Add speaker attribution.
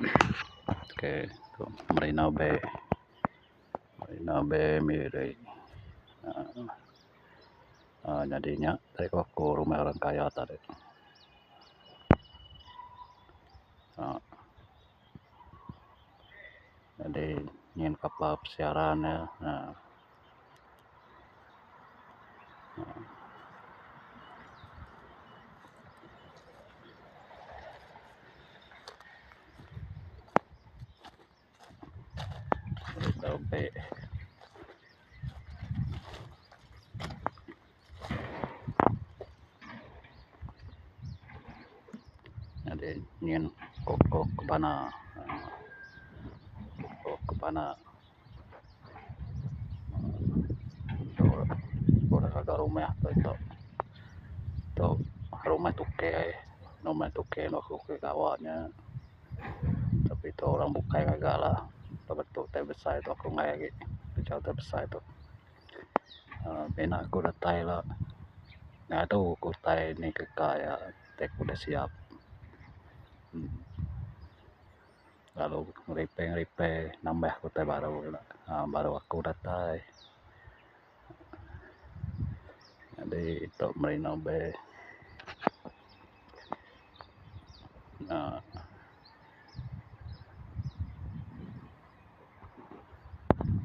Speaker 1: Oke, tuh Marina Bay Miri. Jadinya dari aku rumah orang kaya tadi. Jadi ingin kapal pesiaran ya. Sampai jadi ingin koko ke mana udah agak rumah tuh rumah tuke no kawannya, tapi itu orang buka agak lah betul teh besar itu aku nggak lagi kecil teh besar itu bina aku udah tay lah. Nah itu aku tay ini ke kaya teh udah siap. Lalu ngeripe nambah aku teh baru baru aku udah tay. Jadi itu Marina Bay.